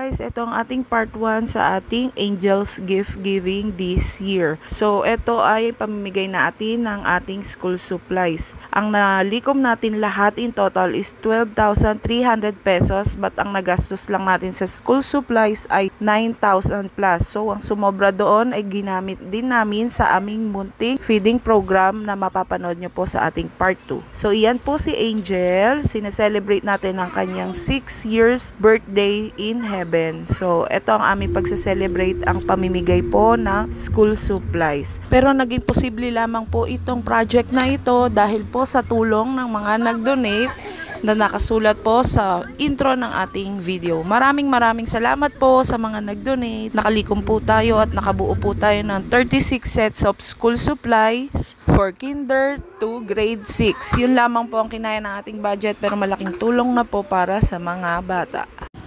guys, ito ang ating part 1 sa ating Angels Gift Giving this year. So ito ay pamimigay natin ng ating school supplies. Ang nalikom natin lahat in total is 12,300 pesos, but ang nagastos lang natin sa school supplies ay 9,000 plus. So ang sumobra doon ay ginamit din namin sa aming munting feeding program na mapapanood nyo po sa ating part 2. So iyan po si Angel, sineselebrate natin ang kanyang 6 years birthday in heaven. So, ito ang aming pagse-celebrate, ang pamimigay po ng school supplies. Pero naging posible lamang po itong project na ito dahil po sa tulong ng mga nag-donate na nakasulat po sa intro ng ating video. Maraming salamat po sa mga nag-donate. Nakalikom po tayo at nakabuo po tayo ng 36 sets of school supplies for kinder to grade 6. Yun lamang po ang kinaya ng ating budget, pero malaking tulong na po para sa mga bata.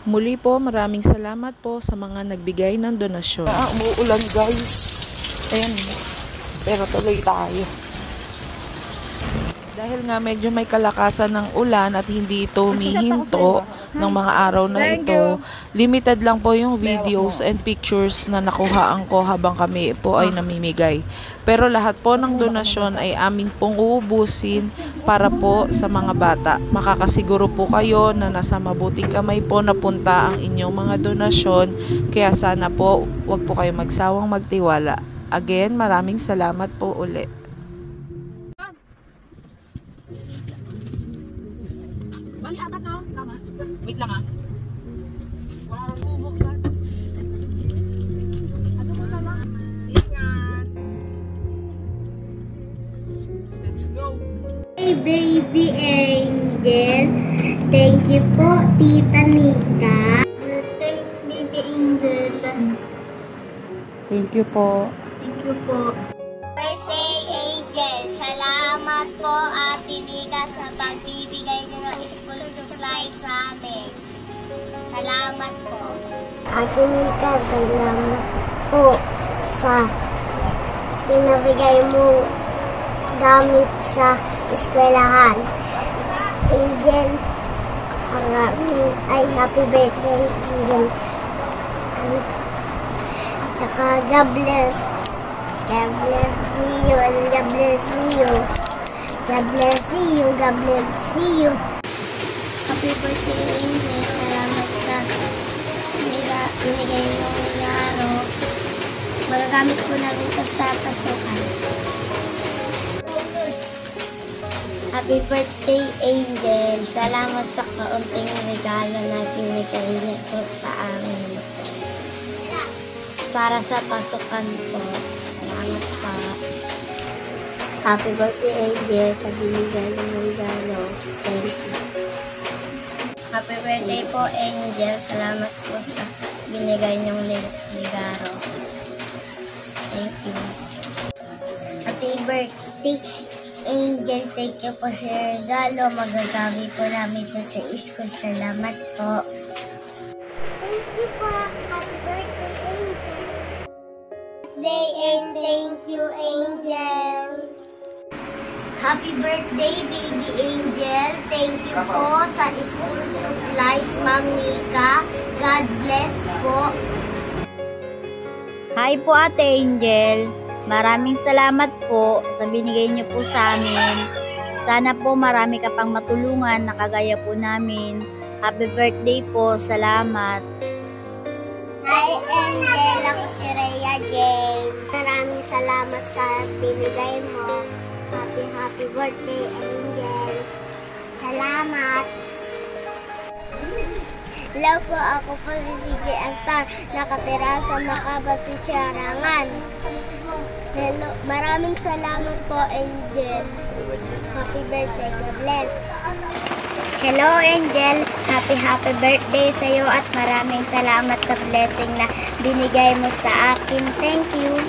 Muli po, maraming salamat po sa mga nagbigay ng donasyon. Umuulan guys. Ayan. Pero tuloy tayo. Dahil nga medyo may kalakasan ng ulan at hindi ito humihinto ng mga araw na ito, limited lang po yung videos and pictures na nakuhaan ko habang kami po ay namimigay. Pero lahat po ng donasyon ay amin pong uubusin para po sa mga bata. Makakasiguro po kayo na nasa mabuting kamay po napunta ang inyong mga donasyon, kaya sana po wag po kayo magsawang magtiwala. Again, maraming salamat po ulit. Wait lang ah. Ingat. Let's go. Hey baby Angel. Thank you po, Tita Nika. Birthday baby Angel. Thank you po. Thank you po. Birthday Angel. Salamat po Ate Nika sa pagbibigay niyo ng school supplies sa amin. Salamat po. Ate Nika, salamat po sa pinabigay mo gamit sa eskwelahan. Angel, ay happy birthday, Angel. Tsaka God bless. God bless you and God bless you. God bless you. God bless you. Happy birthday, Angel. Salamat sa binigay mo ng araw. Magagamit ko na rin ito sa pasukan. Happy birthday, Angel. Salamat sa kaunting regalo na binigay niyo sa amin. Para sa pasukan po. Salamat pa. Happy birthday, Angel, sa binigay ng regalo. Thank you. Happy birthday po, Angel. Salamat po sa binigay niyong regalo. Thank you. Happy birthday, Angel. Thank you po sa regalo. Magagamit po namin ito sa school. Salamat po. Thank you po. Happy birthday, Angel. And thank you, Angel. Happy birthday, baby Angel. Thank you po sa school supplies, Ma'am Nika. God bless po. Hi po Ate Angel. Maraming salamat po sa binigay niyo po sa amin. Sana po marami ka pang matulungan na kagaya po namin. Happy birthday po. Salamat. Hi Angel, ako si Rhea Jane. Maraming salamat sa binigay mo. Happy birthday, Angel. Salamat. Hello po, ako po si CJ Astar, nakatira sa Makabat sa Charangan. Hello, maraming salamat po, Angel. Happy birthday, God bless. Hello, Angel. Happy birthday sa iyo at maraming salamat sa blessing na binigay mo sa akin. Thank you.